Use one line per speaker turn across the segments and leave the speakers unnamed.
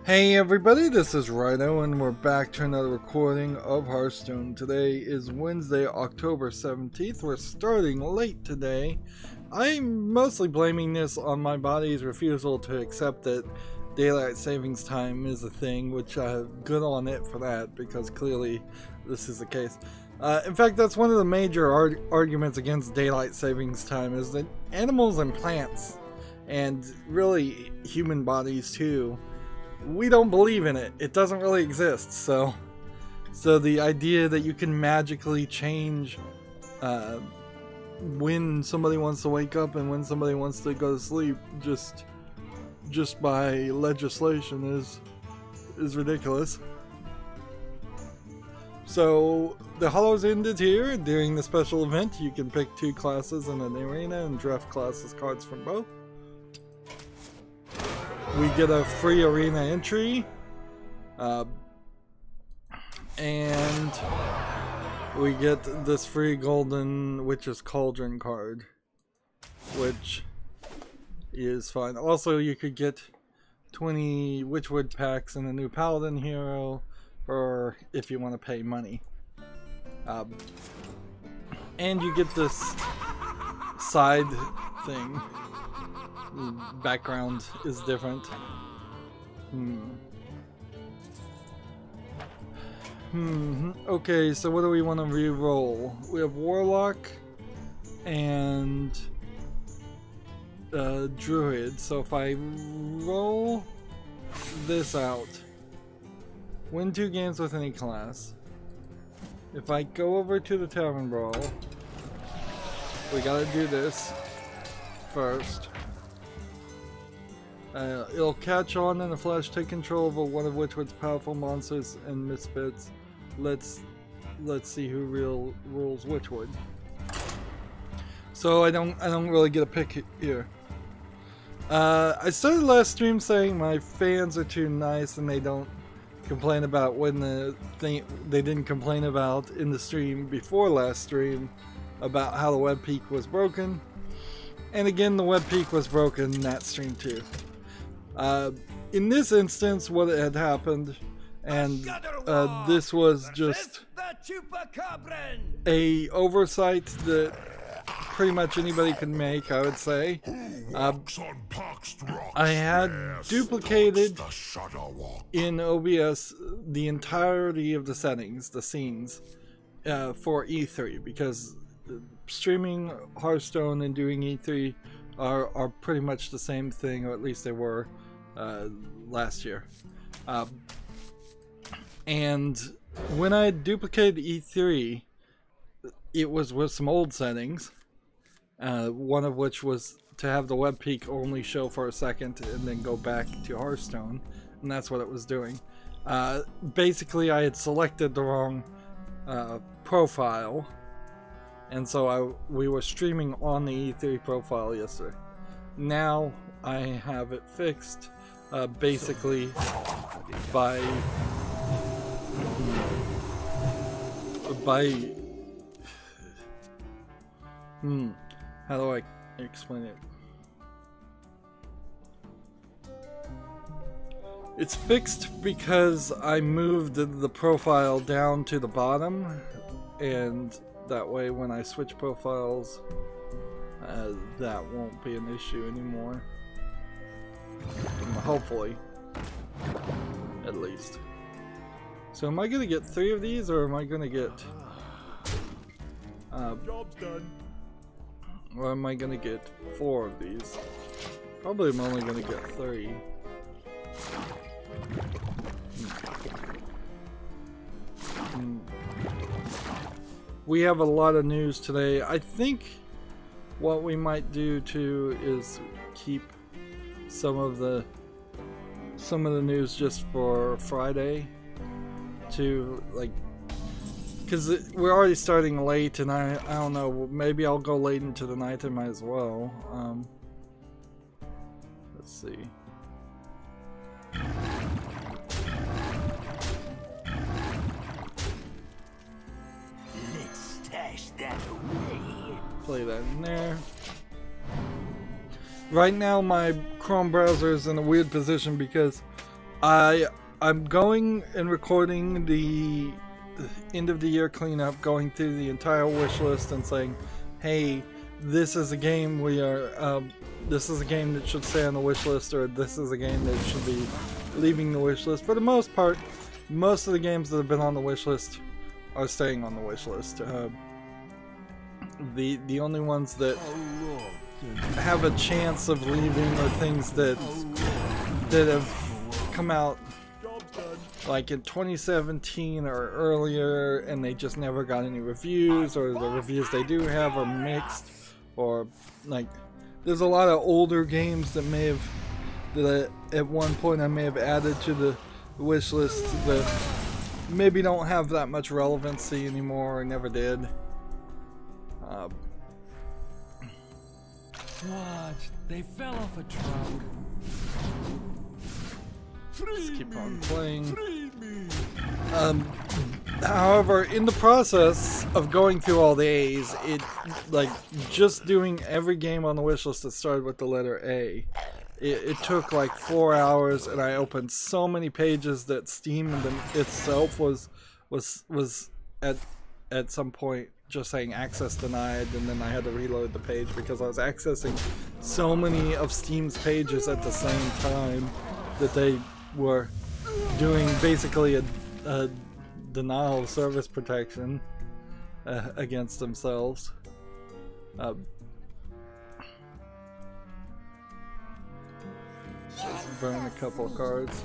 Hey everybody, this is Rydo and we're back to another recording of Hearthstone. Today is Wednesday, October 17th. We're starting late today. I'm mostly blaming this on my body's refusal to accept that daylight savings time is a thing, which I have good on it for that because clearly this is the case. In fact, that's one of the major arguments against daylight savings time is that animals and plants, and really human bodies too, we don't believe in it. It doesn't really exist. So the idea that you can magically change when somebody wants to wake up and when somebody wants to go to sleep just by legislation is ridiculous. So the Hollows ended here. During the special event, you can pick 2 classes in an arena and draft classes cards from both. We get a free arena entry, and we get this free golden Witch's Cauldron card, which is fine. Also, you could get 20 Witchwood packs and a new Paladin hero, or if you want to pay money. And you get this side thing. Background is different. Okay, so what do we want to re-roll? We have Warlock and Druid. So if I roll this out, win 2 games with any class. If I go over to the Tavern Brawl, we gotta do this first. It'll catch on in the flesh, take control over one of Witchwood's powerful monsters and misfits. Let's see who rules Witchwood. So I don't really get a pick here. I started last stream saying my fans are too nice and they don't complain about when they didn't complain about in the stream before last stream about how the web peak was broken. And again, the web peak was broken in that stream too. In this instance, what had happened, and this was just a oversight that pretty much anybody could make, I would say. I had duplicated in OBS the entirety of the settings, the scenes, for E3, because streaming Hearthstone and doing E3 are pretty much the same thing, or at least they were last year. And when I duplicated E3, it was with some old settings, one of which was to have the web peak only show for a second and then go back to Hearthstone, and that's what it was doing. Basically, I had selected the wrong profile, and so we were streaming on the E3 profile yesterday. Now I have it fixed, basically by how do I explain it? It's fixed because I moved the profile down to the bottom, and that way when I switch profiles, that won't be an issue anymore. Hopefully. At least. So am I going to get 3 of these, or am I going to get... job's done. Or am I going to get 4 of these? Probably I'm only going to get 3. We have a lot of news today. I think what we might do too is keep some of the news just for Friday, to like, because we're already starting late, and I don't know, maybe I'll go late into the night. I might as well. Let's see.
Let's stash that away.
Play that in there. Right now my Chrome browser is in a weird position because I'm going and recording the end of the year cleanup, going through the entire wish list and saying, hey, this is a game this is a game that should stay on the wish list, or this is a game that should be leaving the wish list. For the most part, most of the games that have been on the wish list are staying on the wish list. The only ones that have a chance of leaving are things that have come out like in 2017 or earlier, and they just never got any reviews, or the reviews they do have are mixed, or like there's a lot of older games that at one point I may have added to the wish list that maybe don't have that much relevancy anymore, or never did.
Watch, they fell off a truck.
Just keep on playing. However, in the process of going through all the A's, like just doing every game on the wish list that started with the letter A, it took like 4 hours, and I opened so many pages that Steam itself was at some point just saying access denied, and then I had to reload the page because I was accessing so many of Steam's pages at the same time that they were doing basically a denial of service protection against themselves. Just burn a couple of cards.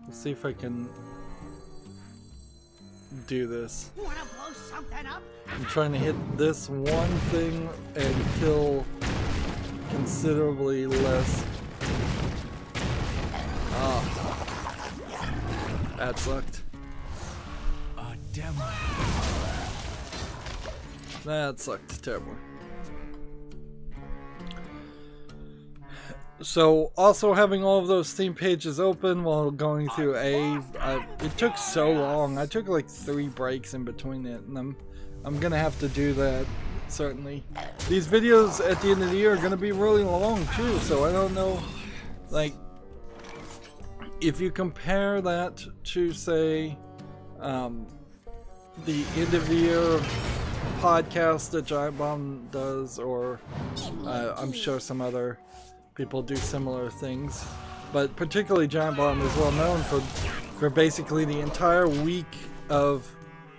Let's see if I can do this.
Wanna blow something up?
I'm trying to hit this one thing and kill considerably less. Ah, that sucked.
A demo.
That sucked terribly. So, also having all of those Steam pages open while going through it took so long. I took like 3 breaks in between it, and I'm gonna have to do that, certainly. These videos at the end of the year are gonna be really long too, so I don't know, like, if you compare that to, say, the end of the year podcast that Giant Bomb does, or I'm sure some other people do similar things, but particularly Giant Bomb is well known for basically the entire week of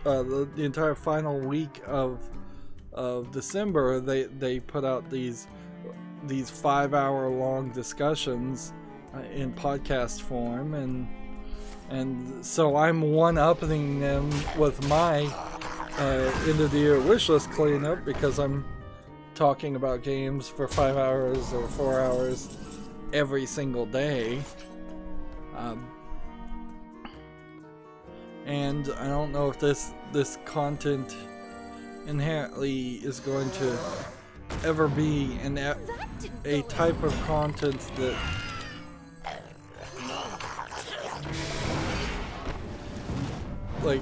the entire final week of December. They put out these 5-hour long discussions in podcast form, and so I'm one-upping them with my end of the year wish list cleanup, because I'm talking about games for 5 hours or 4 hours every single day, and I don't know if this content inherently is going to ever be a type of content that like,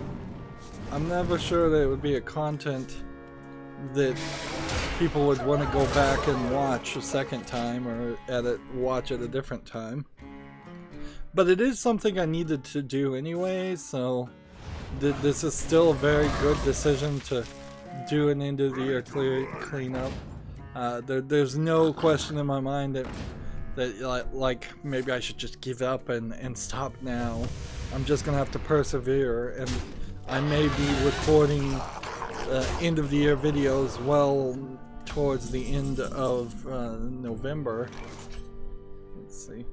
I'm never sure that it would be a content that people would want to go back and watch a second time, or watch at a different time. But it is something I needed to do anyway, so this is still a very good decision to do an end of the year cleanup. There's no question in my mind that like maybe I should just give up and stop now. I'm just gonna have to persevere, and I may be recording end of the year videos well towards the end of November. Let's see.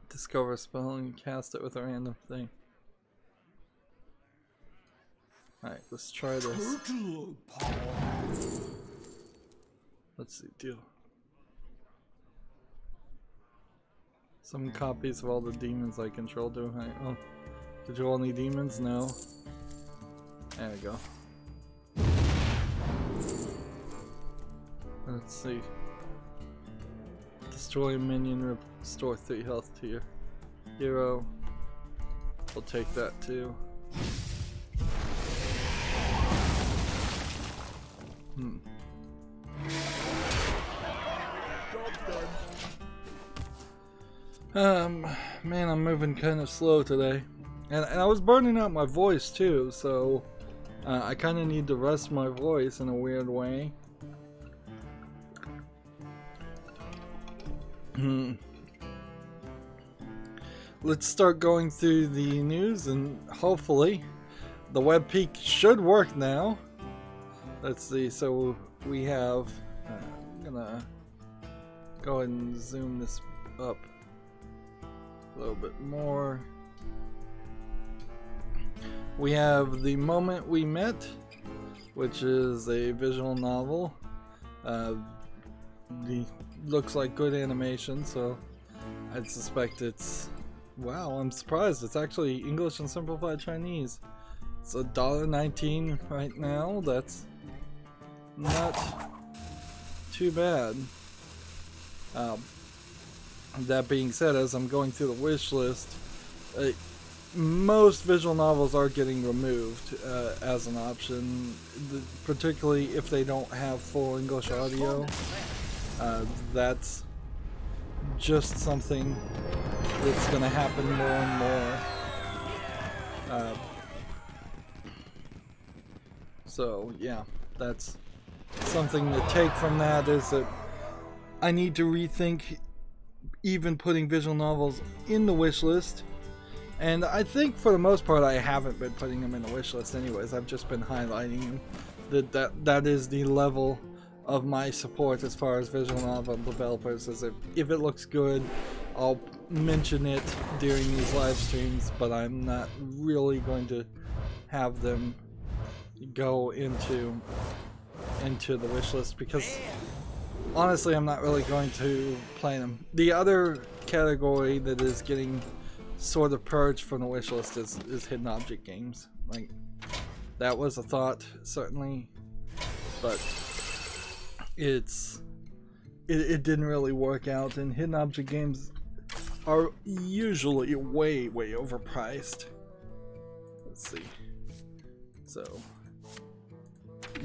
Discover a spell and cast it with a random thing. Alright, let's try this. Let's see, deal. Some copies of all the demons I control do. Right. Oh, control only demons? No. There we go. Let's see. Destroy a minion, restore 3 health to your hero. We'll take that too. Man, I'm moving kind of slow today, and I was burning out my voice too, so I kind of need to rest my voice in a weird way. Let's start going through the news, and hopefully the web peak should work now. Let's see, so we have, I'm gonna go ahead and zoom this up a little bit more. We have The Moment We Met, which is a visual novel. Looks like good animation, so I'd suspect it's, wow, I'm surprised, it's actually English and Simplified Chinese. It's $1.19 right now. That's not too bad. That being said, as I'm going through the wish list, most visual novels are getting removed as an option, particularly if they don't have full English audio. That's just something that's going to happen more and more. So yeah, that's something to take from that, is that I need to rethink even putting visual novels in the wish list. And I think for the most part I haven't been putting them in the wish list anyways. I've just been highlighting them. That is the level of my support as far as visual novel developers, is if it looks good, I'll mention it during these live streams, but I'm not really going to have them go into the wish list, because honestly I'm not really going to play them. The other category that is getting sort of purged from the wish list is hidden object games. Like, that was a thought, certainly, but it didn't really work out, and hidden object games are usually way overpriced. Let's see. So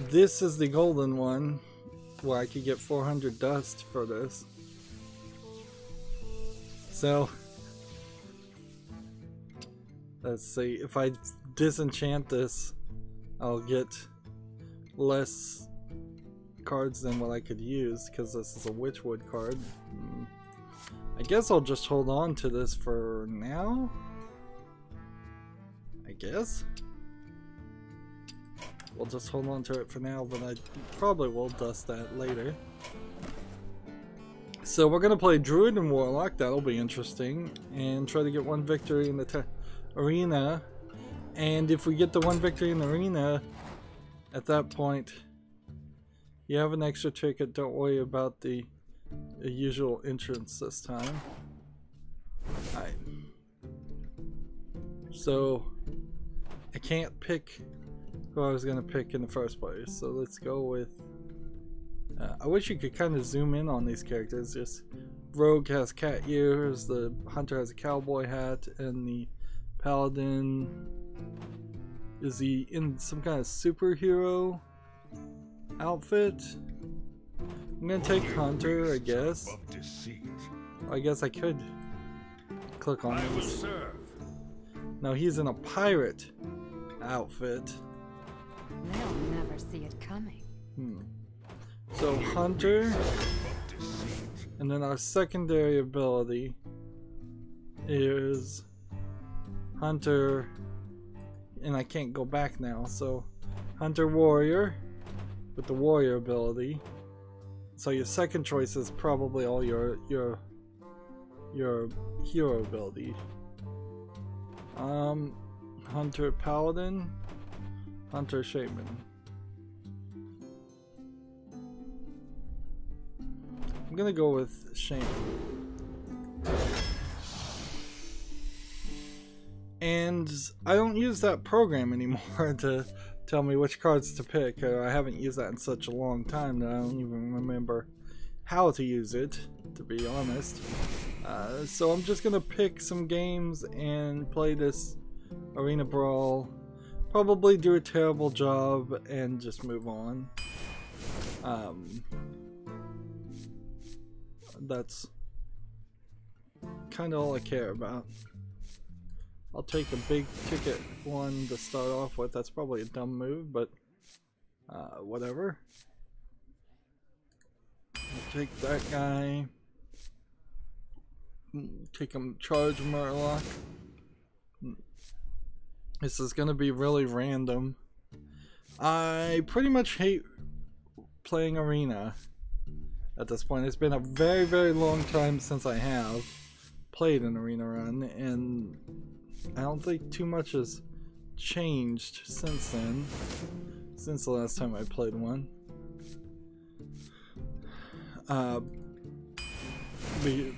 this is the golden one, where I could get 400 dust for this. So let's see, if I disenchant this, I'll get less cards than what I could use, because this is a Witchwood card. I guess I'll just hold on to this for now, I guess. We'll just hold on to it for now, but I probably will dust that later. So we're gonna play Druid and Warlock. That'll be interesting, and try to get one victory in the arena. And if we get the one victory in the arena, at that point you have an extra ticket. Don't worry about the usual entrance this time. Alright, so I can't pick who I was going to pick in the first place, so let's go with I wish you could kind of zoom in on these characters. Just Rogue has cat ears, the Hunter has a cowboy hat, and the Paladin, is he in some kind of superhero outfit? I'm gonna take Hunter, I guess. I guess I could click on this. No, he's in a pirate outfit.
They'll never see it coming.
So Hunter, and then our secondary ability is Hunter, and I can't go back now, so Hunter Warrior with the Warrior ability. So your second choice is probably all your hero ability. Hunter Paladin, Hunter Shaman. I'm gonna go with Shaman. And I don't use that program anymore to tell me which cards to pick. I haven't used that in such a long time that I don't even remember how to use it, to be honest. So I'm just gonna pick some games and play this Arena Brawl. Probably do a terrible job and just move on. That's kind of all I care about. I'll take a big ticket one to start off with. That's probably a dumb move, but whatever. I'll take that guy. Take him, charge Murloc. This is gonna be really random. I pretty much hate playing Arena at this point. It's been a very, very long time since I have played an Arena run, and I don't think too much has changed since then, since the last time I played one.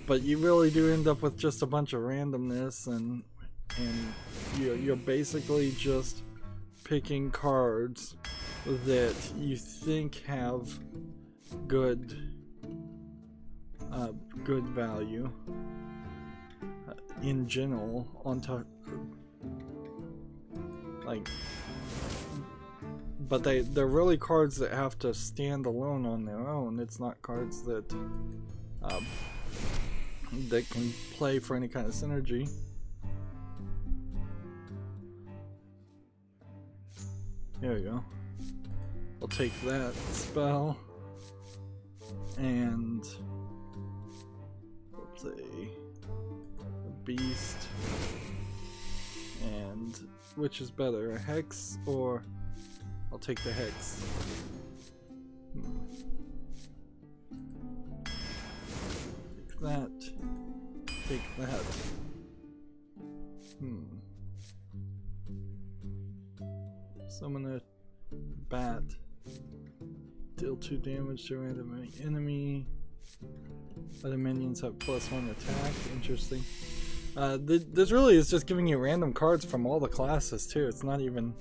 But you really do end up with just a bunch of randomness, and you're basically just picking cards that you think have good value in general on top, like, but they're really cards that have to stand alone on their own. It's not cards that that can play for any kind of synergy. There we go. I'll take that spell and let's see, a beast, and which is better, a hex or I'll take the hex. Take that. Take that. Summon a bat. Deal 2 damage to a random enemy. Other minions have +1 attack. Interesting. This really is just giving you random cards from all the classes too. It's not even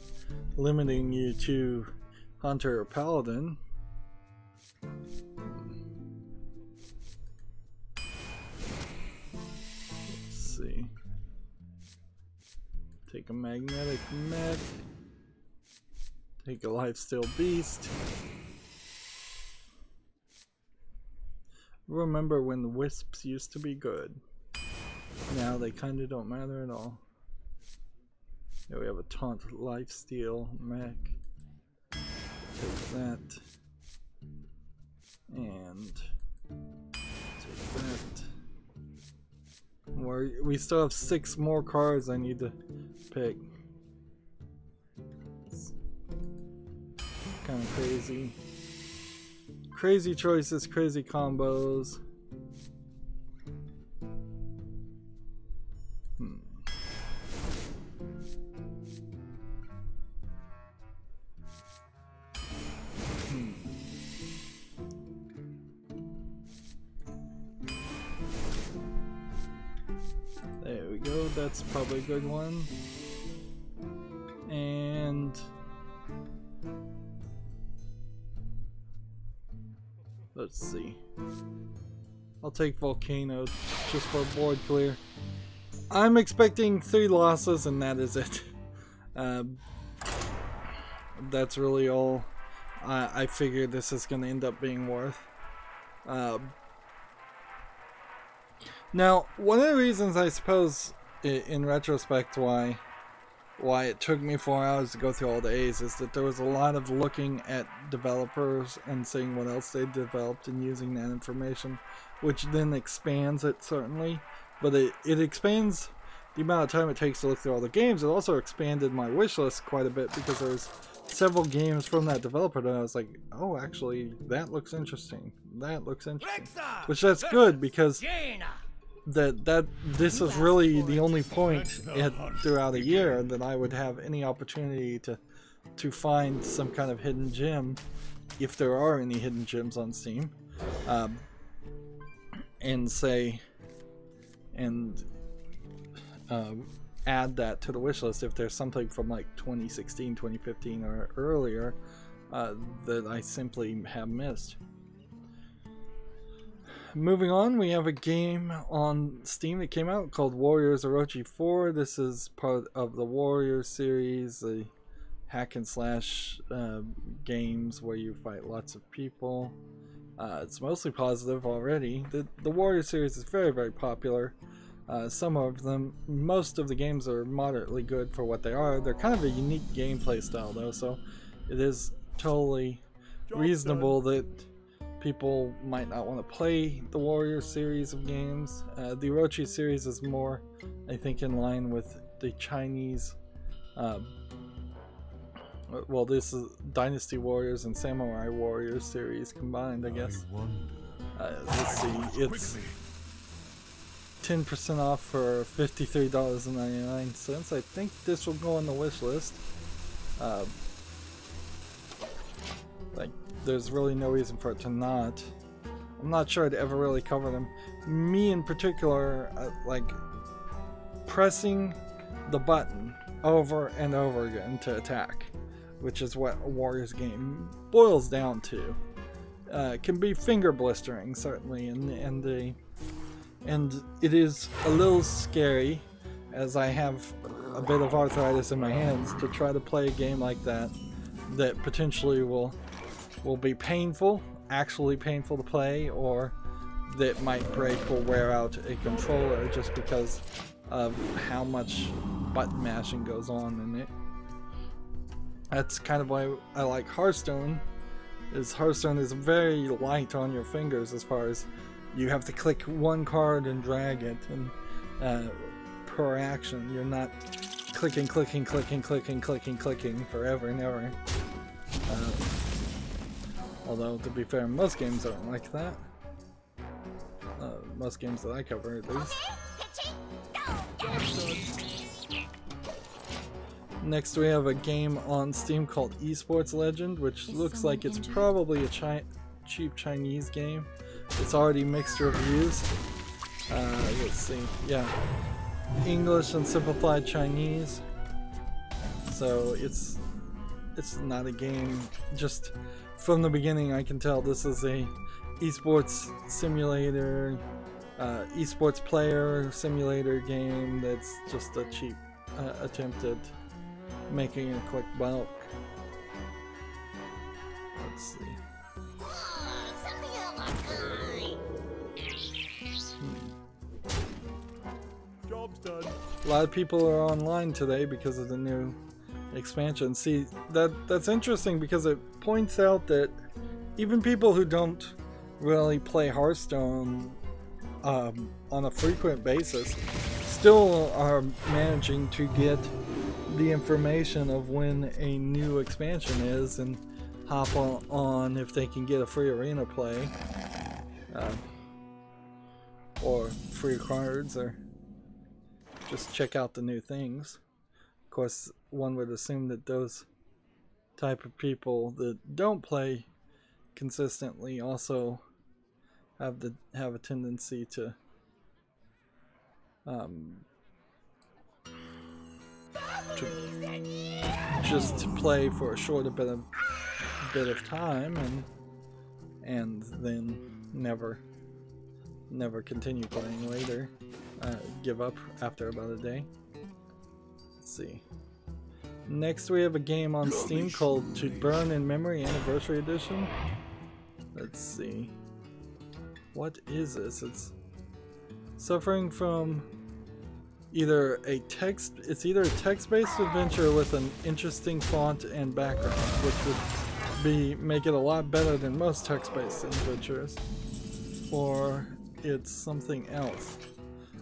limiting you to Hunter or Paladin. Let's see. Take a magnetic mech. Take a lifesteal beast. Remember when the wisps used to be good. Now they kind of don't matter at all. Here we have a taunt lifesteal mech. Take that. And take that. We still have 6 more cards I need to pick. Kind of crazy. Crazy choices, crazy combos. There we go, that's probably a good one. And let's see. I'll take Volcano just for a board clear. I'm expecting 3 losses and that is it. That's really all I figure this is going to end up being worth. Now, one of the reasons I suppose in retrospect why it took me 4 hours to go through all the A's is that there was a lot of looking at developers and seeing what else they developed and using that information, which then expands it certainly, but it expands the amount of time it takes to look through all the games. It also expanded my wish list quite a bit because there was several games from that developer that I was like, oh, actually that looks interesting, that looks interesting, which that's good because this is really the only point throughout a year that I would have any opportunity to find some kind of hidden gem, if there are any hidden gems on Steam, and say, and add that to the wish list if there's something from like 2016, 2015 or earlier that I simply have missed. Moving on, we have a game on Steam that came out called Warriors Orochi 4. This is part of the Warriors series, the hack and slash games where you fight lots of people. It's mostly positive already. The Warriors series is very, very popular. Some of them, most of the games are moderately good for what they are. They're kind of a unique gameplay style though, so it is totally reasonable that people might not want to play the Warriors series of games. The Orochi series is more, I think, in line with the Chinese, well, this is Dynasty Warriors and Samurai Warriors series combined, I guess. Let's see, it's 10% off for $53.99. I think this will go on the wish list. Like, there's really no reason for it to not. I'm not sure I'd ever really cover them. Me in particular, like pressing the button over and over again to attack, which is what a Warriors game boils down to. Can be finger blistering, certainly, and it is a little scary, as I have a bit of arthritis in my hands, to try to play a game like that potentially will be painful, actually painful to play, or that might break or wear out a controller just because of how much button mashing goes on in it. That's kind of why I like Hearthstone. Hearthstone is very light on your fingers as far as you have to click one card and drag it, and per action you're not clicking forever and ever. Although, to be fair, most games aren't like that. Most games that I cover, at least. Next, we have a game on Steam called Esports Legend, which looks like it's probably a cheap Chinese game. It's already mixed reviews. Let's see. Yeah, English and simplified Chinese. So it's not a game. Just from the beginning, I can tell this is a esports simulator, esports player simulator game that's just a cheap attempt at making a quick buck. Let's see.
Job's done.
A lot of people are online today because of the new expansion. See, that's interesting because it points out that even people who don't really play Hearthstone on a frequent basis still are managing to get the information of when a new expansion is and hop on if they can get a free arena play, or free cards, or just check out the new things. Of course, one would assume that those type of people that don't play consistently also have a tendency to just play for a shorter bit of time and then never continue playing later. Give up after about a day. Let's see. Next, we have a game on Steam called To Burn in Memory Anniversary Edition. Let's see. What is this? It's suffering from either a text-based adventure with an interesting font and background, which would make it a lot better than most text-based adventures, or it's something else.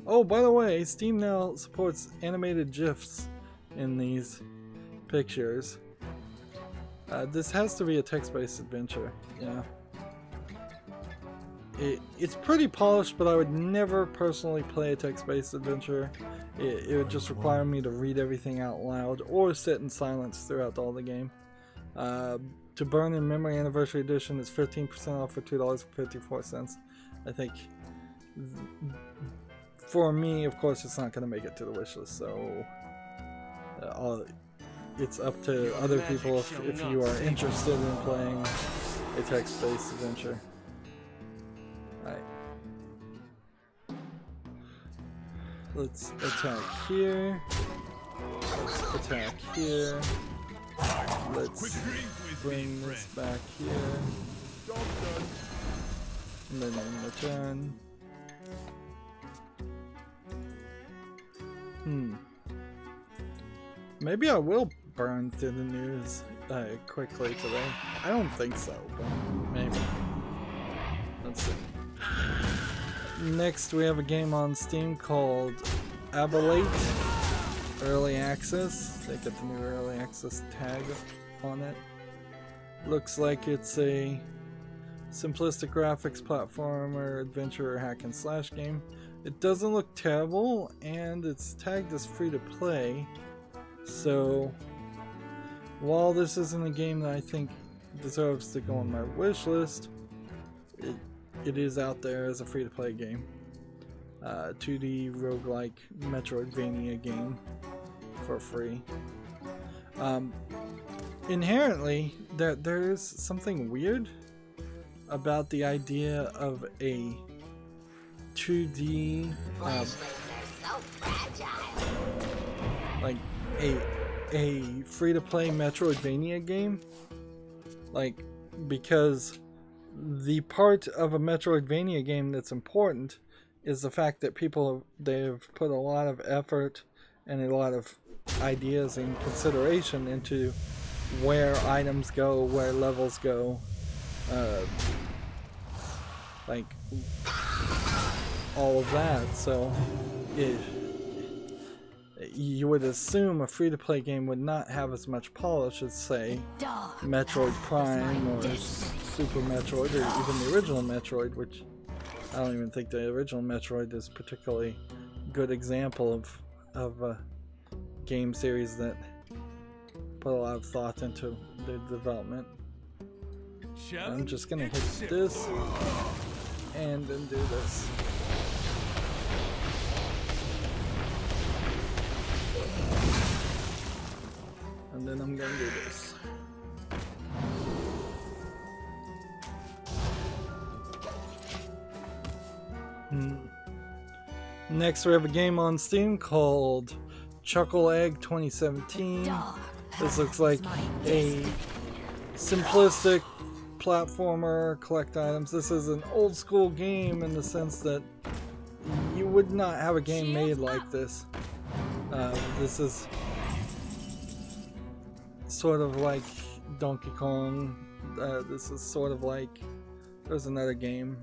Oh, by the way, Steam now supports animated GIFs in these pictures. This has to be a text-based adventure, yeah. It's pretty polished, but I would never personally play a text-based adventure. It would just require me to read everything out loud or sit in silence throughout all the game. To Burn in Memory Anniversary Edition is 15% off for $2.54. I think for me, of course, it's not going to make it to the wishlist, so it's up to other people if you are interested in playing a text-based adventure. Alright, Let's attack here. Let's attack here. Let's bring this back here. And then in return. Maybe I will burn through the news quickly today. I don't think so, but maybe. Let's see. Next we have a game on Steam called Abalate Early Access. They get the new Early Access tag on it. Looks like it's a simplistic graphics platformer, adventure, hack and slash game. It doesn't look terrible, and it's tagged as free to play. So, while this isn't a game that I think deserves to go on my wish list, it is out there as a free to play game. 2D roguelike Metroidvania game for free. Inherently, there is something weird about the idea of a 2D like a free-to-play Metroidvania game, like, because the part of a Metroidvania game that's important is the fact that they've put a lot of effort and a lot of ideas and consideration into where items go, where levels go, like all of that. So you would assume a free-to-play game would not have as much polish as, say, Metroid Prime or Super Metroid, or even the original Metroid, which I don't even think the original Metroid is a particularly good example of a game series that put a lot of thought into the development. I'm just gonna hit this and then do this. And then I'm gonna do this. Next we have a game on Steam called Chuckle Egg 2017. This looks like a simplistic platformer, collect items. This is an old school game in the sense that you would not have a game made like this. This is sort of like Donkey Kong. This is sort of like, there's another game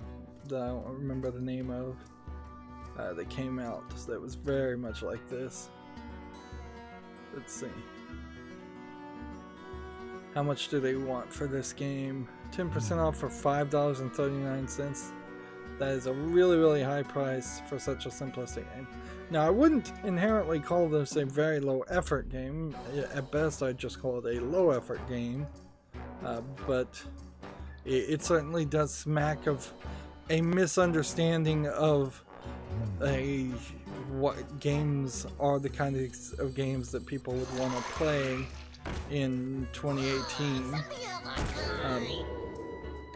that I don't remember the name of that came out that was very much like this. Let's see. How much do they want for this game? 10% off for $5.39. That is a really, really high price for such a simplistic game. Now, I wouldn't inherently call this a very low effort game. At best, I'd just call it a low effort game. But it certainly does smack of a misunderstanding of what games are the kind of games that people would want to play in 2018.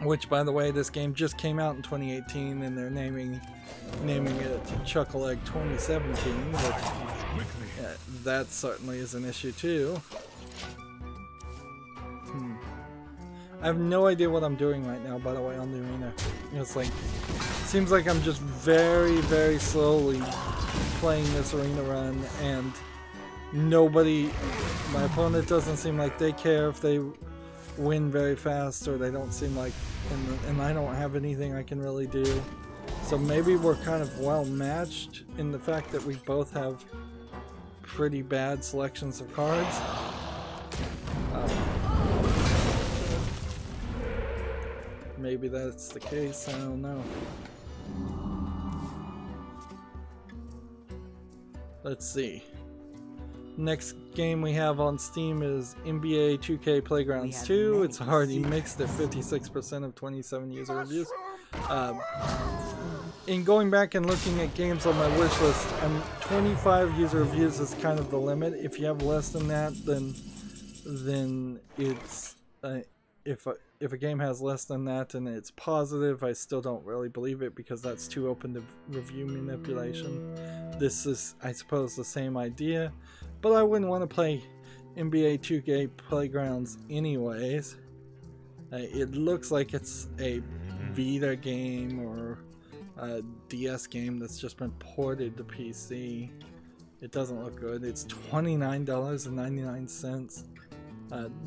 Which, by the way, this game just came out in 2018, and they're naming it Chuckle Egg 2017, which that certainly is an issue too. I have no idea what I'm doing right now, by the way, on the arena. It's like, seems like I'm just very, very slowly playing this arena run, and my opponent doesn't seem like they care if they win very fast, or they don't seem like, and I don't have anything I can really do. So maybe we're kind of well matched in the fact that we both have pretty bad selections of cards. Maybe that's the case, I don't know. Let's see. Next game we have on Steam is NBA 2K Playgrounds 2. It's already mixed at 56% of 27 user reviews. In going back and looking at games on my wish list, 25 user reviews is kind of the limit. If you have less than that, then it's if a game has less than that and it's positive, I still don't really believe it because that's too open to review manipulation. This is, I suppose, the same idea, but I wouldn't want to play NBA 2K Playgrounds anyways. It looks like it's a Vita game or a DS game that's just been ported to PC. It doesn't look good. It's $29.99.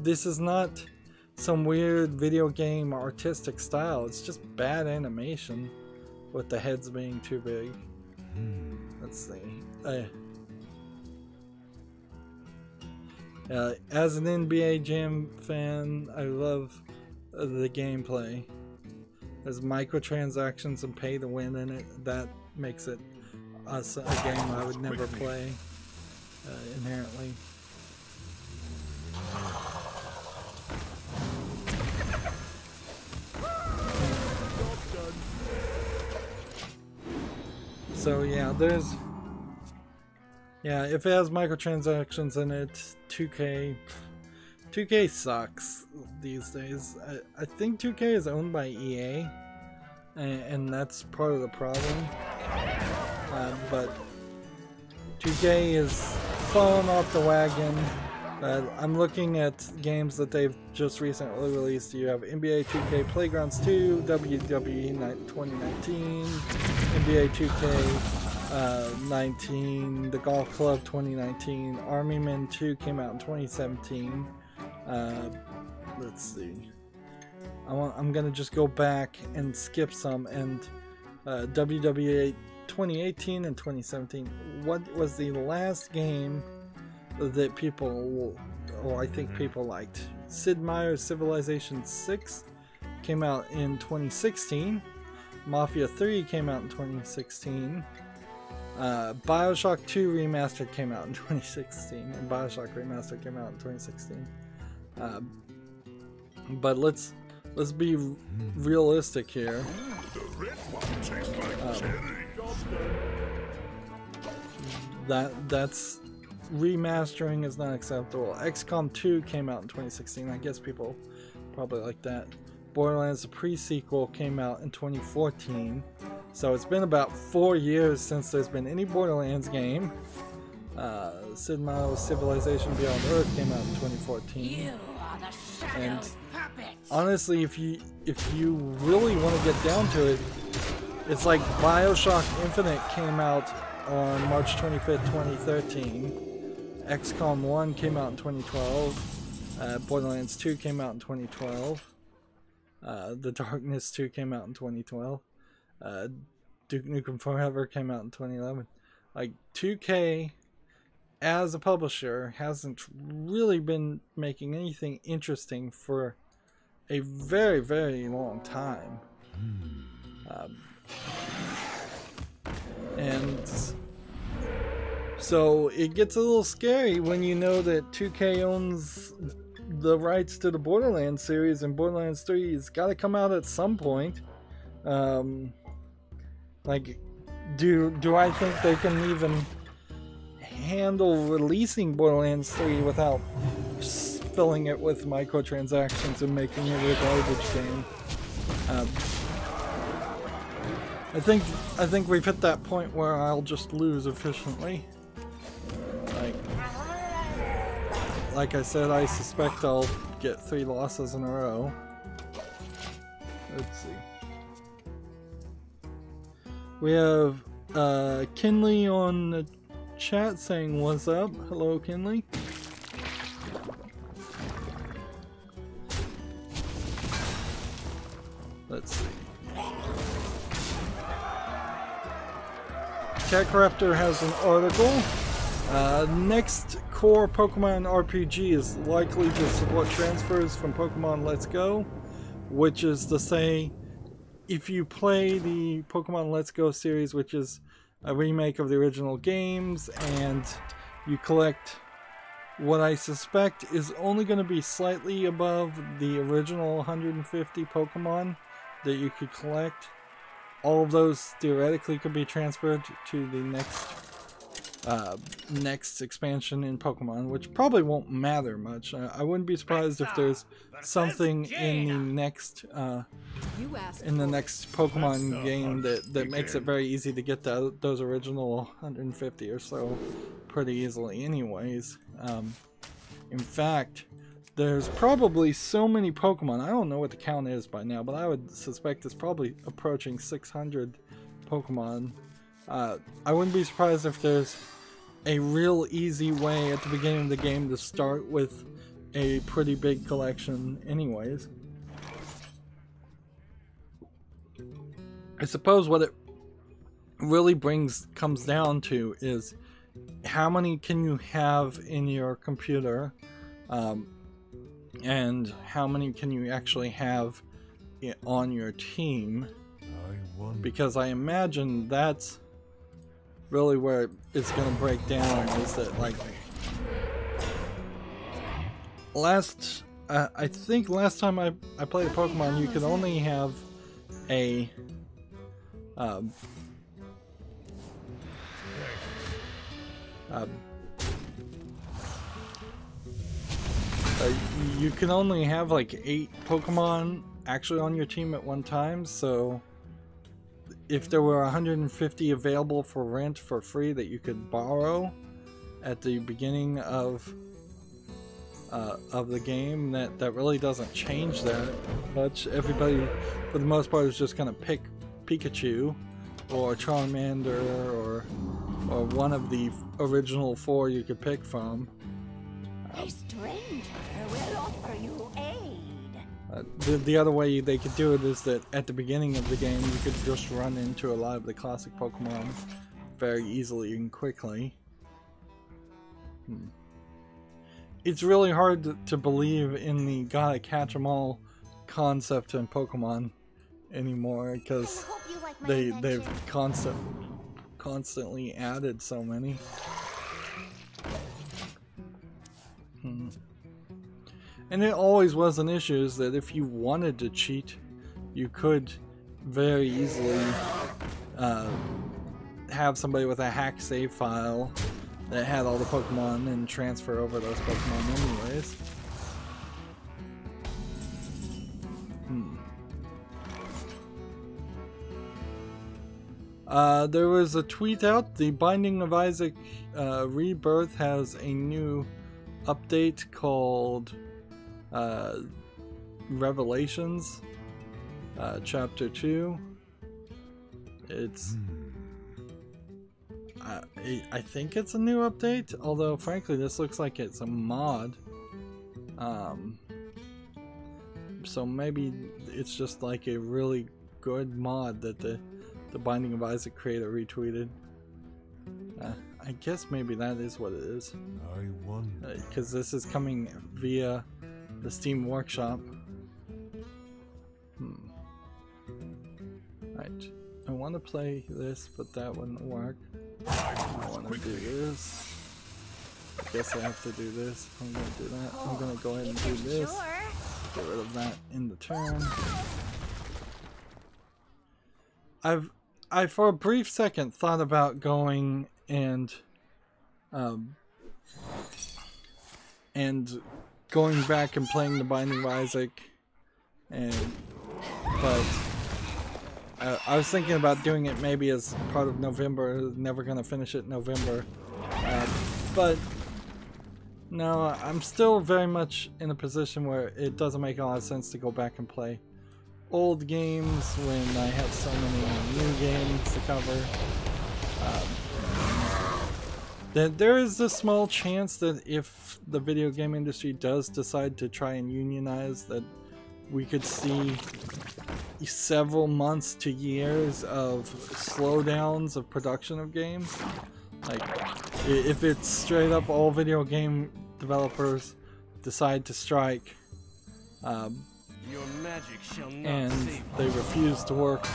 This is not some weird video game artistic style. It's just bad animation with the heads being too big. Let's see. As an NBA Jam fan, I love the gameplay. There's microtransactions and pay to win in it. That makes it a game I would never play inherently. So yeah, if it has microtransactions in it, 2K sucks these days. I think 2K is owned by EA, and that's part of the problem. But 2K is falling off the wagon. I'm looking at games that they've just recently released. You have NBA 2K Playgrounds 2, WWE 2019, NBA 2K 19, The Golf Club 2019, Army Men 2 came out in 2017. Let's see. I'm gonna just go back and skip some, and WWE 2018 and 2017. What was the last game that people, or I think people liked? Sid Meier's Civilization 6 came out in 2016. Mafia 3 came out in 2016. Bioshock 2 Remastered came out in 2016, and Bioshock Remastered came out in 2016. But let's be realistic here. That's remastering is not acceptable. XCOM 2 came out in 2016. I guess people probably like that. Borderlands the pre-sequel came out in 2014. So it's been about 4 years since there's been any Borderlands game. Sid Meier's Civilization Beyond Earth came out in 2014. And honestly, if you really want to get down to it, it's like Bioshock Infinite came out on March 25th, 2013. XCOM 1 came out in 2012. Borderlands 2 came out in 2012. The Darkness 2 came out in 2012. Duke Nukem Forever came out in 2011. Like, 2K as a publisher hasn't really been making anything interesting for a very, very long time. And so it gets a little scary when you know that 2K owns the rights to the Borderlands series, and Borderlands 3 has got to come out at some point. Like, do I think they can even handle releasing Borderlands 3 without filling it with microtransactions and making it a garbage game? I think we've hit that point where I'll just lose efficiently. Like I said, I suspect I'll get 3 losses in a row. Let's see. We have Kinley on the chat saying what's up. Hello, Kinley. Let's see. TechRaptor has an article. Next core Pokemon RPG is likely to support transfers from Pokemon Let's Go, which is to say, if you play the Pokemon Let's Go series, which is a remake of the original games, and you collect what I suspect is only going to be slightly above the original 150 Pokemon that you could collect, all of those theoretically could be transferred to the next next expansion in Pokemon, which probably won't matter much. I wouldn't be surprised if there's something in the next Pokemon game that makes it very easy to get those original 150 or so pretty easily anyways. In fact, there's probably so many Pokemon, I don't know what the count is by now, but I would suspect it's probably approaching 600 Pokemon. I wouldn't be surprised if there's a real easy way at the beginning of the game to start with a pretty big collection anyways. I suppose what it really comes down to is how many can you have in your computer, and how many can you actually have on your team, because I imagine that's really where it's going to break down, is that like I think last time I played a Pokemon you could only have a you can only have like 8 Pokemon actually on your team at one time, so if there were 150 available for rent for free that you could borrow at the beginning of the game, that really doesn't change that much. Everybody for the most part is just gonna pick Pikachu or Charmander or one of the original 4 you could pick from.
A stranger will offer you aid.
The other way they could do it is that at the beginning of the game you could just run into a lot of the classic Pokemon very easily and quickly. It's really hard to believe in the gotta catch 'em all concept in Pokemon anymore, because they've constantly added so many. And it always was an issue, is that if you wanted to cheat, you could very easily have somebody with a hack save file that had all the Pokemon and transfer over those Pokemon anyways. There was a tweet out, the Binding of Isaac Rebirth has a new update called Revelations Chapter 2. It's I think it's a new update, although frankly this looks like it's a mod. So maybe it's just like a really good mod that the Binding of Isaac creator retweeted. I guess maybe that is what it is. Because this is coming via the Steam Workshop. Right. I want to play this, but that wouldn't work. I want to do this. I guess I have to do this. I'm going to do that. I'm going to go ahead and do this. Get rid of that in the turn. I for a brief second thought about going and going back and playing the Binding of Isaac, but I was thinking about doing it maybe as part of November. Never gonna finish it in November, but no, I'm still very much in a position where it doesn't make a lot of sense to go back and play old games when I have so many new games to cover. There is a small chance that if the video game industry does decide to try and unionize, that we could see several months to years of slowdowns of production of games. Like, if it's straight up all video game developers decide to strike,
Your magic shall not
and
save
they refuse to work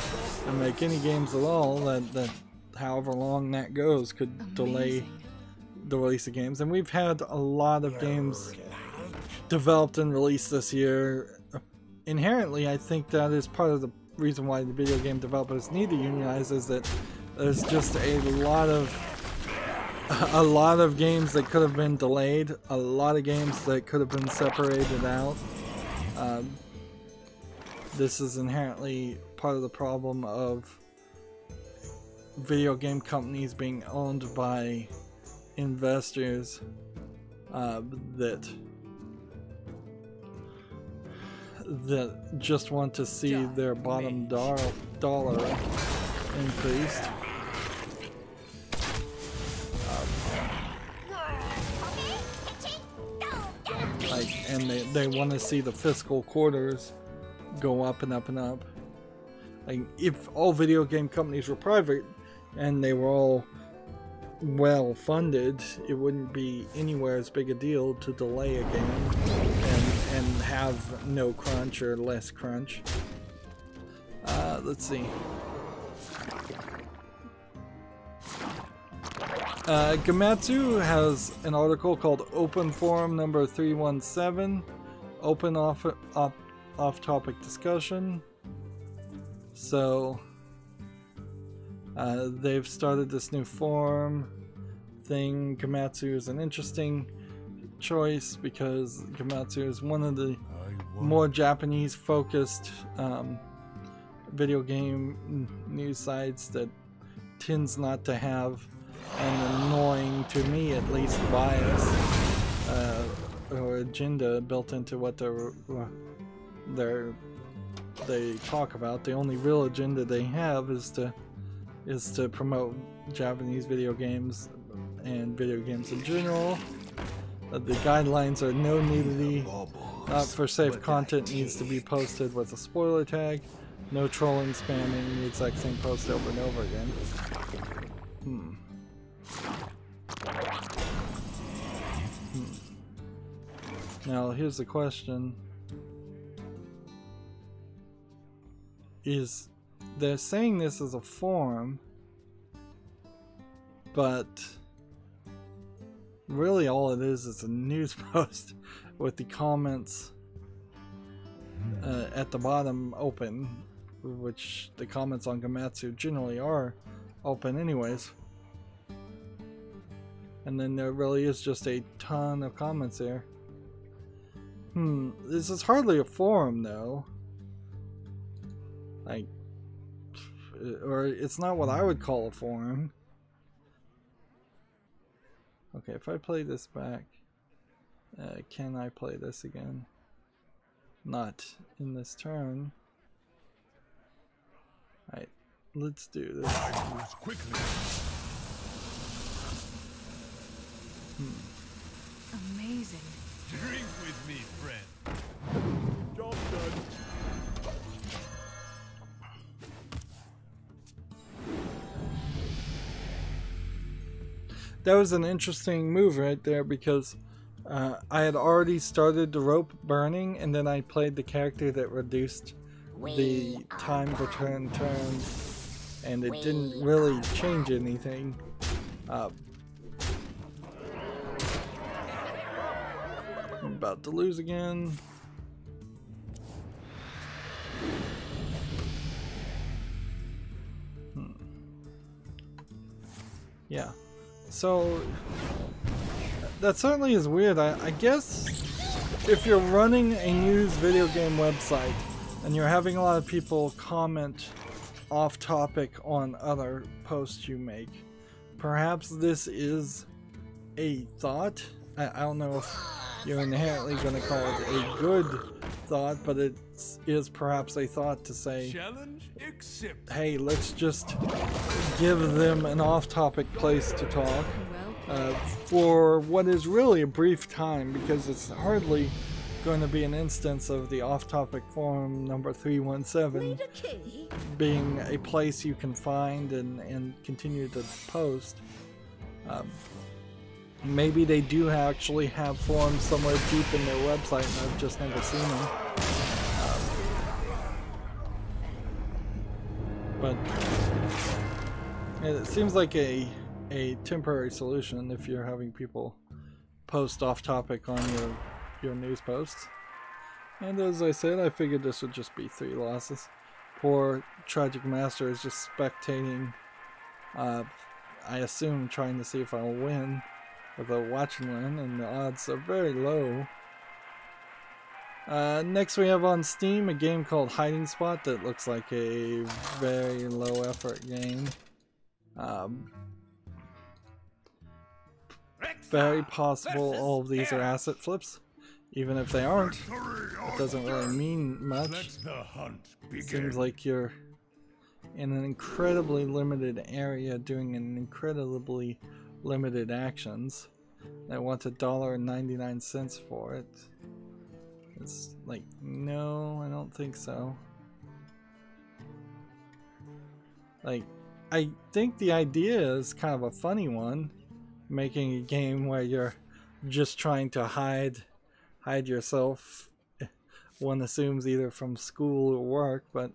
and make any games at all, that however long that goes could delay the release of games. And we've had a lot of games developed and released this year. Inherently, I think that is part of the reason why the video game developers need to unionize, is that there's just a lot of a lot of games that could have been delayed, a lot of games that could have been separated out. This is inherently part of the problem of video game companies being owned by investors that just want to see their bottom dollar increased. And they want to see the fiscal quarters go up and up and up. Like, if all video game companies were private and they were all well funded, it wouldn't be anywhere as big a deal to delay a game and have no crunch or less crunch. Let's see. Gamatsu has an article called Open Forum number 317, open off-topic discussion. So they've started this new forum thing. Gamatsu is an interesting choice because Gamatsu is one of the more Japanese-focused video game news sites that tends not to have an annoying, to me at least, bias or agenda built into what they talk about. The only real agenda they have is to promote Japanese video games and video games in general. The guidelines are no nudity, not for safe content needs to be posted with a spoiler tag, no trolling, spamming the exact same post over and over again. Now here's the question. Is they're saying this is a forum, but really all it is a news post with the comments at the bottom open, which the comments on Gamatsu generally are open anyways. And then there really is just a ton of comments there. This is hardly a forum though. Like, or it's not what I would call a forum. Okay, if I play this back, can I play this again? Not in this turn. Alright, let's do this.
Amazing.
Drink with me, friend. Job done.
That was an interesting move right there because I had already started the rope burning and then I played the character that reduced the time to turn and it didn't really change anything. I'm about to lose again. Yeah. So that certainly is weird. I guess if you're running a news video game website and you're having a lot of people comment off topic on other posts you make, perhaps this is a thought. I don't know if you're inherently going to call it a good thought, but it is perhaps a thought to say, hey, let's just give them an off-topic place to talk for what is really a brief time, because it's hardly going to be an instance of the off-topic forum number 317 being a place you can find and continue to post. Maybe they do actually have forums somewhere deep in their website and I've just never seen them. But it seems like a temporary solution if you're having people post off topic on your news posts. And as I said, I figured this would just be 3 losses. Poor Tragic Master is just spectating I assume trying to see if I'll win with a watch and win, and the odds are very low. Next we have on Steam a game called Hiding Spot that looks like a very low effort game. Very possible all of these are asset flips. Even if they aren't, it doesn't really mean much. Seems like you're in an incredibly limited area doing an incredibly limited actions. I want $1.99 for it. It's like, no, I don't think so. Like, I think the idea is kind of a funny one, making a game where you're just trying to hide yourself. One assumes either from school or work, but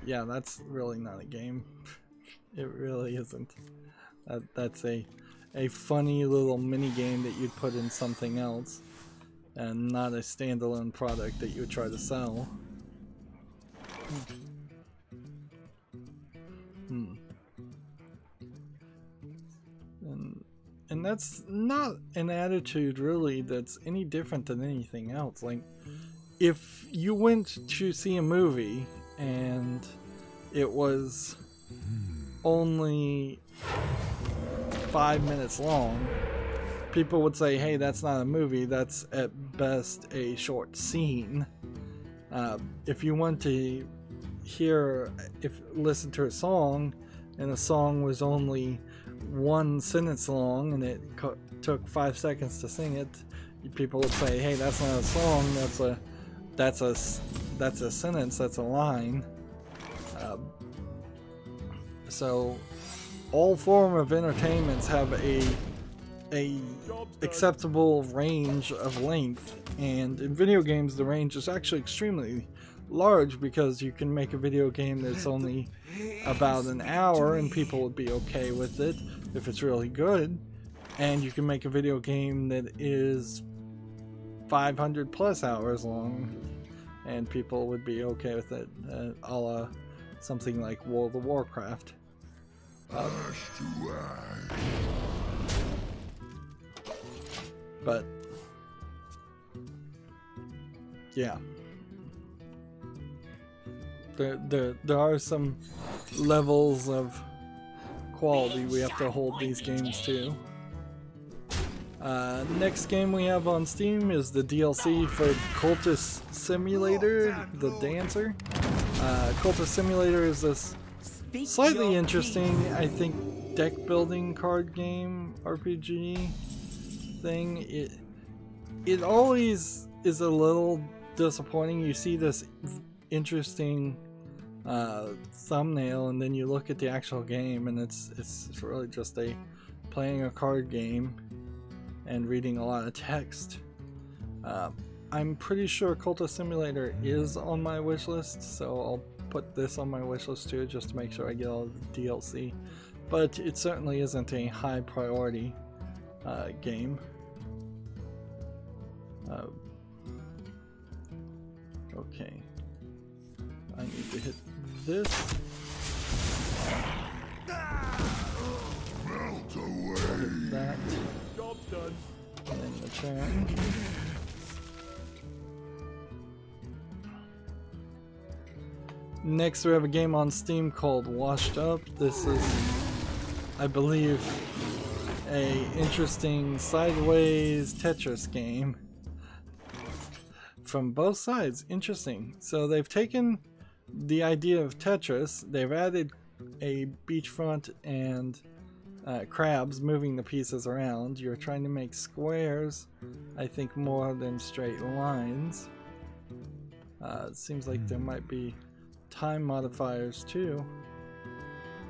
yeah, that's really not a game. It really isn't. That's a funny little mini game that you'd put in something else, and not a standalone product that you would try to sell. And that's not an attitude really that's any different than anything else. Like, if you went to see a movie and it was only 5 minutes long, people would say, hey, that's not a movie, that's at best a short scene. If you want to listen to a song and the song was only 1 sentence long and it took 5 seconds to sing it, people would say, hey, that's not a song, that's a sentence, that's a line. So all form of entertainments have a acceptable range of length, and in video games the range is actually extremely large, because you can make a video game that's only about an hour and people would be okay with it if it's really good, and you can make a video game that is 500 plus hours long and people would be okay with it, a la something like World of Warcraft. But yeah, there are some levels of quality we have to hold these games to. Next game we have on Steam is the DLC for Cultist Simulator, the Dancer. Cultist Simulator is this slightly interesting, I think, deck building card game RPG thing. It always is a little disappointing. You see this interesting thumbnail and then you look at the actual game and it's really just playing a card game and reading a lot of text. I'm pretty sure Cultist Simulator is on my wish list, so I'll put this on my wish list too, just to make sure I get all the DLC. But it certainly isn't a high priority game. Okay, I need to hit this.
Melt away.
Hit that.
Job's done.
And then the turn. Next we have a game on Steam called Washed Up. This is, I believe, a interesting sideways Tetris game. From both sides, interesting. So they've taken the idea of Tetris, they've added a beachfront and crabs moving the pieces around. You're trying to make squares, I think, more than straight lines. It seems like there might be time modifiers too.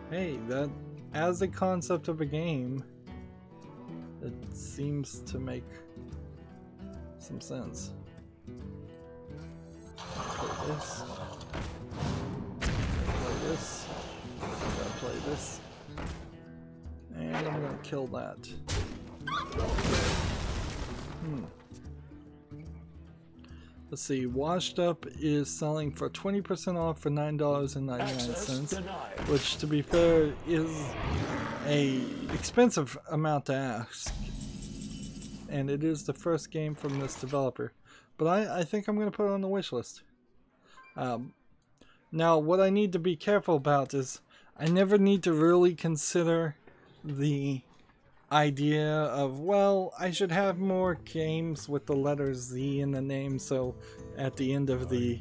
Hey, that as a concept of a game, it seems to make some sense. Play this. Play this. Play this. And I'm gonna kill that. Let's see, Washed Up is selling for 20% off for $9.99, which, to be fair, is a expensive amount to ask. And it is the first game from this developer. But I think I'm going to put it on the wish list. Now, what I need to be careful about is I never need to really consider the idea of, well, I should have more games with the letter Z in the name, so at the end of the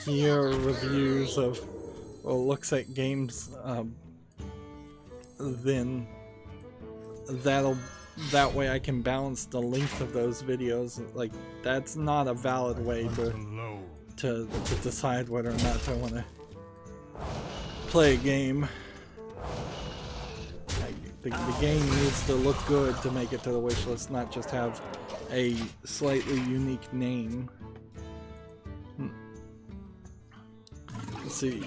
year reviews of, well, looks at games, then that way I can balance the length of those videos. Like, that's not a valid way to decide whether or not I want to play a game. The game needs to look good to make it to the wish list, not just have a slightly unique name. Let's see.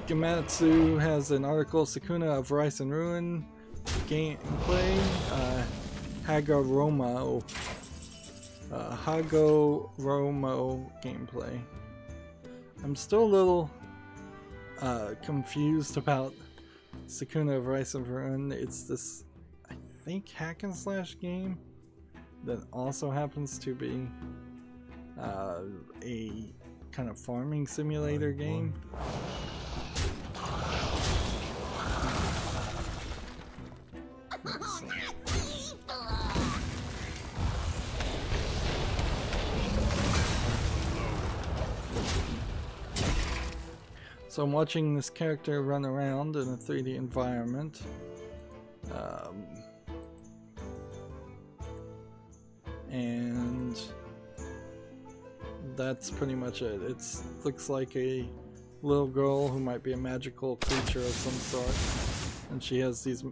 Gamatsu has an article, Sakuna of Rise and Ruin gameplay, Hagoromo gameplay. I'm still a little confused about Sakuna of Rise and Ruin. It's this, I think, hack and slash game that also happens to be a kind of farming simulator game. So I'm watching this character run around in a 3D environment. And that's pretty much it. It looks like a little girl who might be a magical creature of some sort. And she has these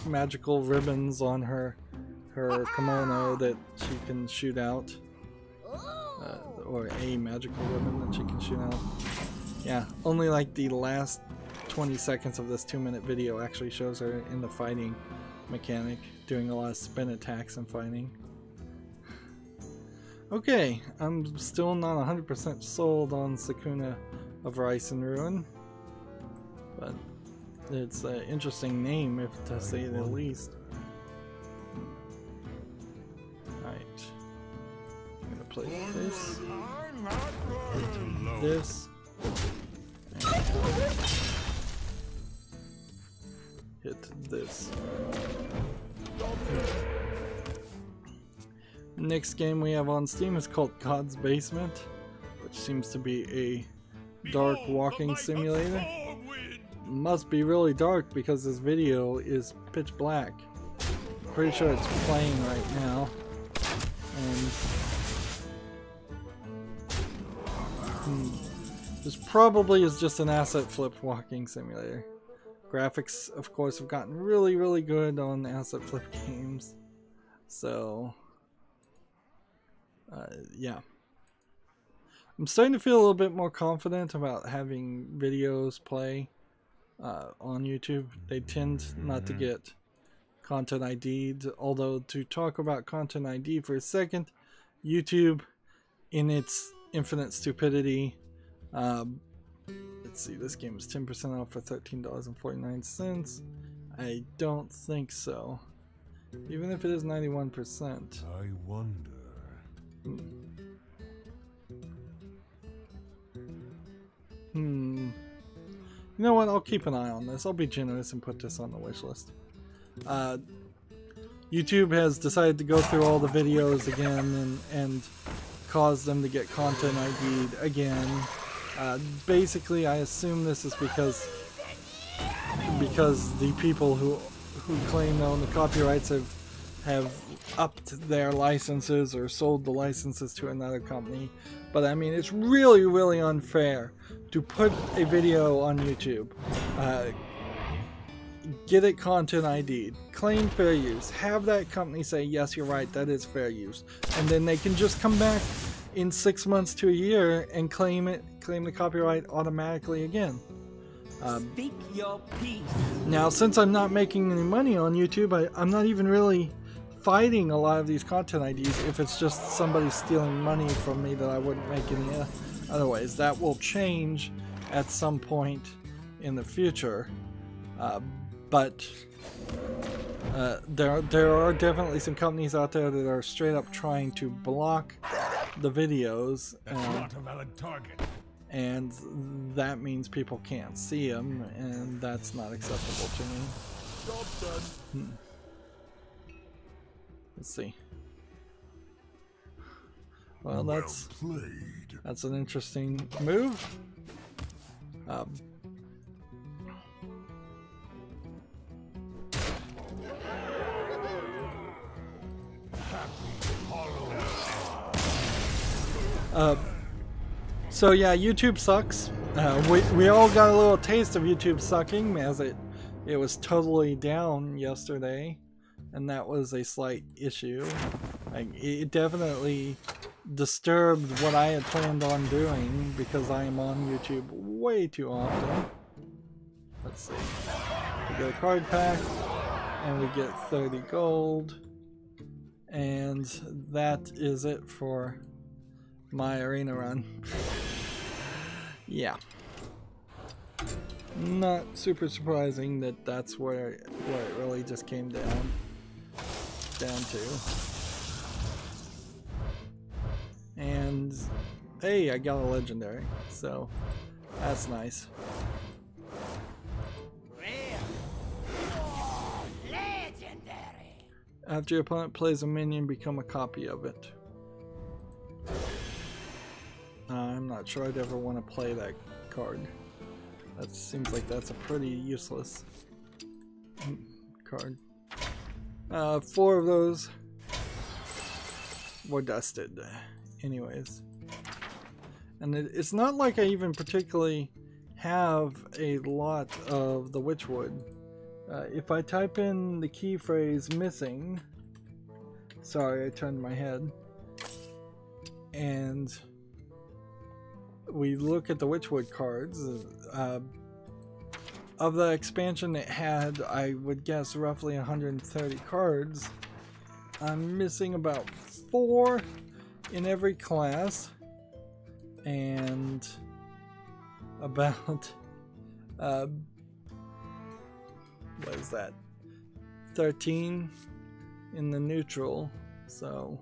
magical ribbons on her kimono that she can shoot out. Or a magical ribbon that she can shoot out. Yeah, only like the last 20 seconds of this 2-minute video actually shows her in the fighting mechanic, doing a lot of spin attacks and fighting. Okay, I'm still not 100% sold on Sakuna of Rise and Ruin, but it's an interesting name, if to say the least. Alright, I'm gonna play this, this, hit this. Next game we have on Steam is called God's Basement, which seems to be a dark walking simulator. Must be really dark because this video is pitch black. Pretty sure it's playing right now. And this probably is just an asset flip walking simulator. Graphics, of course, have gotten really, really good on asset flip games. So, yeah. I'm starting to feel a little bit more confident about having videos play on YouTube. They tend not to get content ID'd, although to talk about content ID for a second, YouTube, in its infinite stupidity, let's see, this game is 10% off for $13.49. I don't think so. Even if it is 91%.
I wonder.
You know what? I'll keep an eye on this. I'll be generous and put this on the wish list. YouTube has decided to go through all the videos again and cause them to get content ID'd again. Basically, I assume this is because the people who claim to own the copyrights have upped their licenses or sold the licenses to another company. But I mean, it's really, really unfair to put a video on YouTube, get it content ID'd, claim fair use, have that company say, yes, you're right, that is fair use, and then they can just come back in 6 months to a year and claim the copyright automatically again.
Speak your piece.
Now, since I'm not making any money on YouTube, I'm not even really fighting a lot of these content IDs if it's just somebody stealing money from me that I wouldn't make any other ways. That will change at some point in the future, but there are definitely some companies out there that are straight up trying to block the videos,
Not a valid target.
and that means people can't see them, and that's not acceptable to me.
Job done.
Let's see. Well, that's an interesting move. So yeah, YouTube sucks. We all got a little taste of YouTube sucking, as it was totally down yesterday, and that was a slight issue. It definitely disturbed what I had planned on doing because I am on YouTube way too often. Let's see. We get a card pack, and we get 30 gold, and that is it for my arena run. Yeah. Not super surprising that that's where it really just came down to. And hey, I got a legendary, so that's nice.
Legendary.
After your opponent plays a minion, become a copy of it. I'm not sure I'd ever want to play that card. That seems like that's a pretty useless card. 4 of those were dusted. Anyways. And it's not like I even particularly have a lot of the Witchwood. If I type in the key phrase missing, sorry, I turned my head, and we look at the Witchwood cards, of the expansion it had, I would guess roughly 130 cards. I'm missing about 4 in every class, and about what is that, 13 in the neutral. So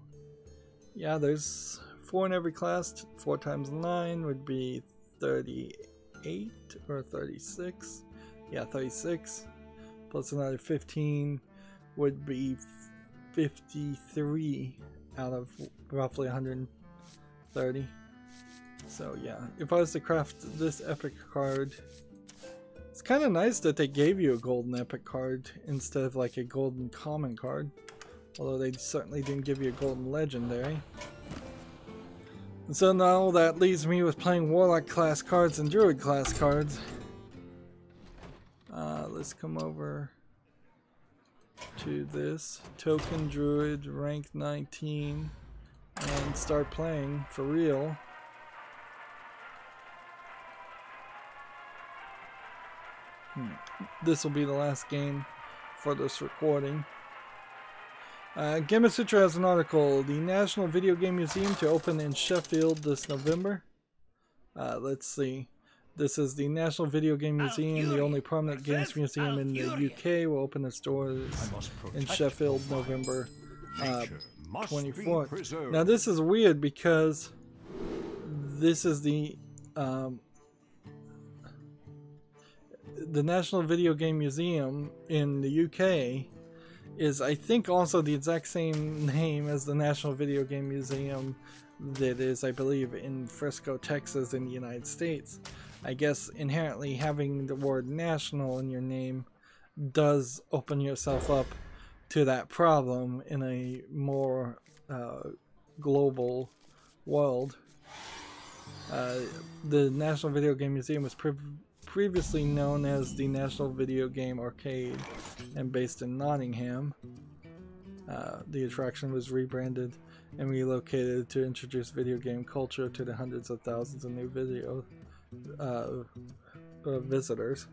yeah, there's 4 in every class. 4 times 9 would be 38 or 36. Yeah, 36. Plus another 15 would be 53 out of roughly 130. So yeah, if I was to craft this epic card, it's kind of nice that they gave you a golden epic card instead of like a golden common card. Although they certainly didn't give you a golden legendary. And so now that leaves me with playing Warlock class cards and Druid class cards. Let's come over to this Token Druid rank 19 and start playing for real. This will be the last game for this recording. Gamasutra has an article, the National Video Game Museum to open in Sheffield this November. Let's see. This is the National Video Game Museum, the only prominent games museum in the UK, will open its doors in Sheffield November 24th. Now this is weird because this is the National Video Game Museum in the UK is, I think, also the exact same name as the National Video Game Museum that is, I believe, in Frisco, Texas in the United States. I guess inherently having the word national in your name does open yourself up to that problem in a more global world. The National Video Game Museum was previously known as the National Video Game Arcade and based in Nottingham. The attraction was rebranded and relocated to introduce video game culture to the hundreds of thousands of new video visitors.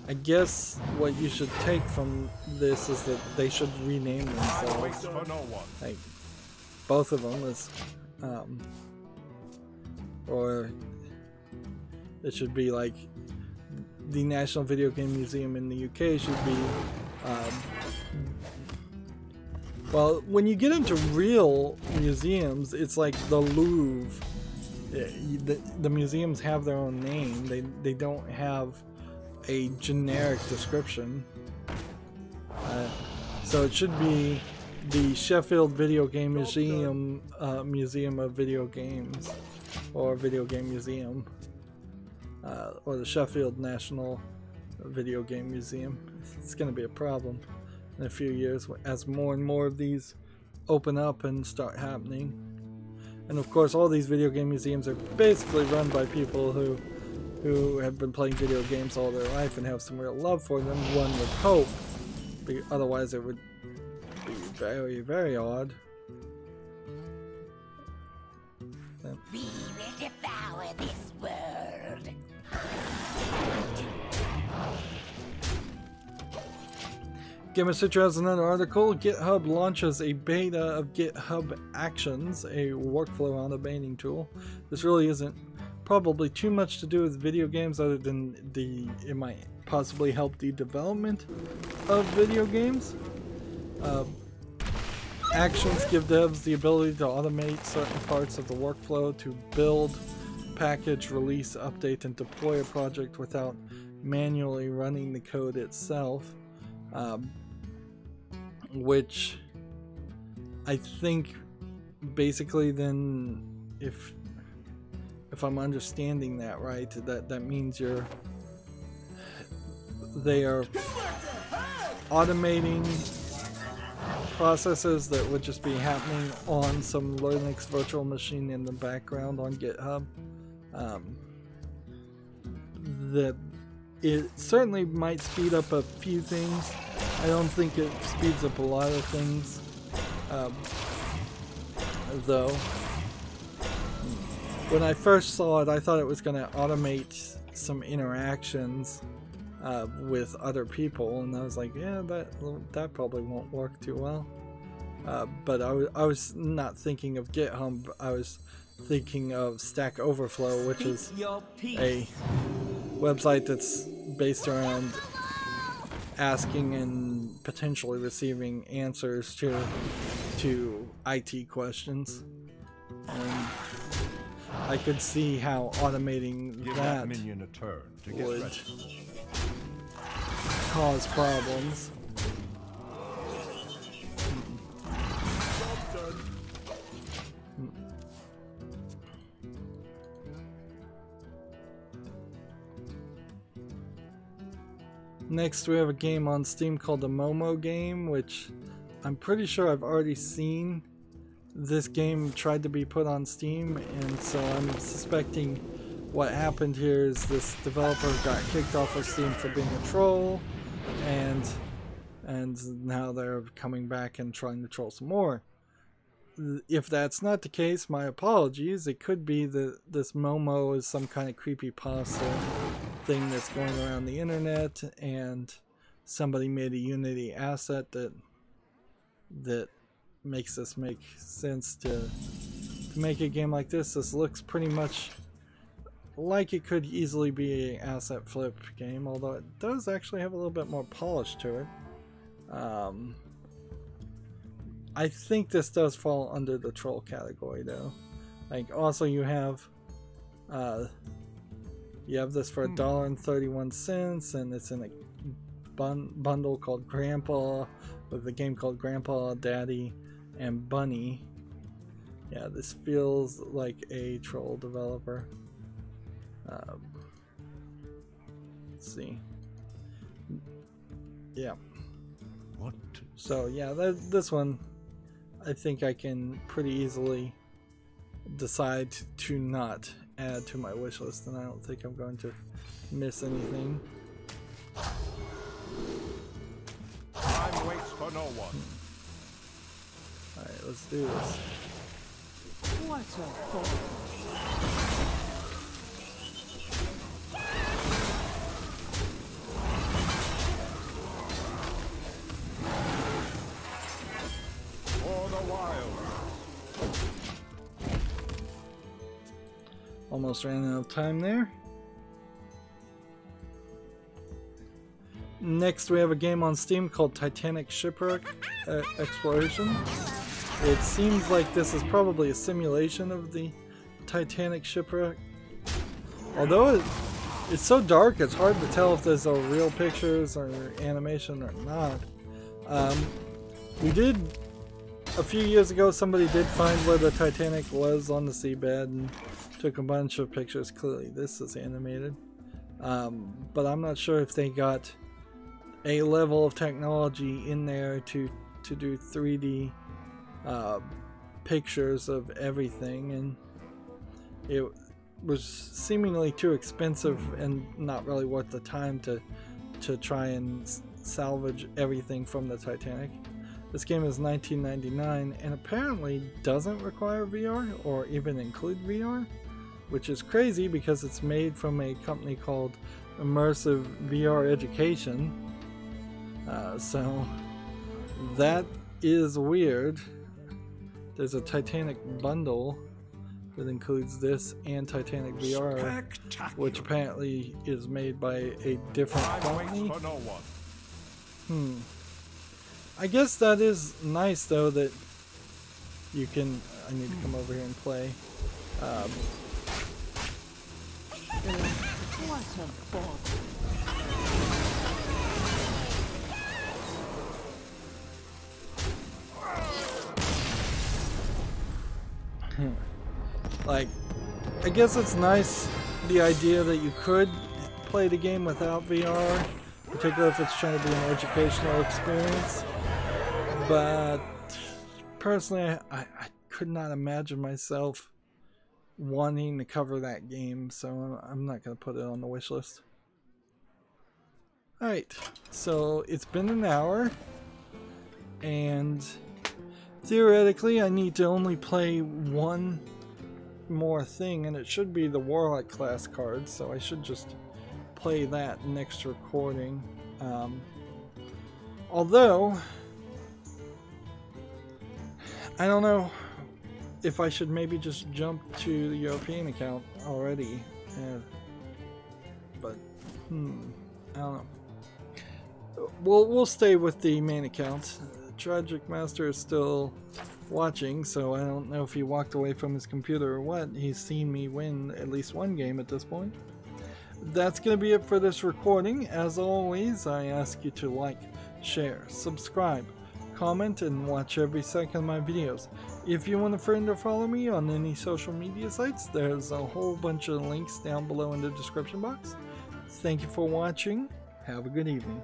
I guess what you should take from this is that they should rename
Time waits
themselves.
for no one.
Like both of them is, or it should be like the National Video Game Museum in the UK should be. Well, when you get into real museums, it's like the Louvre. The museums have their own name. They don't have a generic description. So it should be the Sheffield Video Game Museum, Museum of Video Games, or Video Game Museum, or the Sheffield National Video Game Museum. It's going to be a problem in a few years as more and more of these open up and start happening. And of course, all these video game museums are basically run by people who have been playing video games all their life and have some real love for them, one would hope. Otherwise it would be very, very odd.
We will devour this world.
Gamer Citra has another article. GitHub launches a beta of GitHub Actions, a workflow automating tool. This really isn't probably too much to do with video games, other than it might possibly help the development of video games. Actions give devs the ability to automate certain parts of the workflow to build, package, release, update, and deploy a project without manually running the code itself. Which I think basically then, if I'm understanding that right, that means they are automating processes that would just be happening on some Linux virtual machine in the background on GitHub. That it certainly might speed up a few things. I don't think it speeds up a lot of things, though. When I first saw it, I thought it was going to automate some interactions with other people, and I was like, yeah, that probably won't work too well. But I was not thinking of GitHub. I was thinking of Stack Overflow, which is a website that's based around asking and potentially receiving answers to IT questions. And I could see how automating that
minion a turn to get
would
ready.
cause problems. Next, we have a game on Steam called the Momo game, which I'm pretty sure I've already seen. This game tried to be put on Steam, and so I'm suspecting what happened here is this developer got kicked off of Steam for being a troll, and now they're coming back and trying to troll some more. If that's not the case, my apologies. It could be that this Momo is some kind of creepypasta thing that's going around the internet, and somebody made a Unity asset that makes this make sense to make a game like this. This looks pretty much like it could easily be an asset flip game, although it does actually have a little bit more polish to it. I think this does fall under the troll category though. Like, also you have this for $1.31, and it's in a bundle called Grandpa, with a game called Grandpa, Daddy, and Bunny. Yeah, this feels like a troll developer. Let's see. Yeah.
What?
So yeah, this one, I think I can pretty easily decide to not add to my wish list, and I don't think I'm going to miss anything.
Time waits for no one.
Alright, let's do this.
What a fall.
Almost ran out of time there. Next we have a game on Steam called Titanic Shipwreck Exploration. It seems like this is probably a simulation of the Titanic shipwreck. Although it's so dark, it's hard to tell if there's real pictures or animation or not. We did, a few years ago, somebody did find where the Titanic was on the seabed and took a bunch of pictures. Clearly this is animated. But I'm not sure if they got a level of technology in there to do 3D pictures of everything, and it was seemingly too expensive and not really worth the time to try and salvage everything from the Titanic. This game is $19.99 and apparently doesn't require VR or even include VR, which is crazy because it's made from a company called Immersive VR Education. So that is weird. There's a Titanic bundle that includes this and Titanic VR, which apparently is made by a different company. I guess that is nice though that you can. I need to come over here and play.
What a bog.
Like, I guess it's nice, the idea that you could play the game without VR, particularly if it's trying to be an educational experience. But personally, I could not imagine myself wanting to cover that game, so I'm not going to put it on the wish list. Alright, so it's been an hour, and theoretically I need to only play one more thing, and it should be the Warlock class card, so I should just play that next recording. Although I don't know if I should maybe just jump to the European account already, but I don't know. We'll stay with the main account. Tragic Master is still watching, so I don't know if he walked away from his computer or what. He's seen me win at least one game at this point. That's going to be it for this recording. As always, I ask you to like, share, subscribe, comment, and watch every second of my videos. If you want a friend or follow me on any social media sites, there's a whole bunch of links down below in the description box. Thank you for watching. Have a good evening.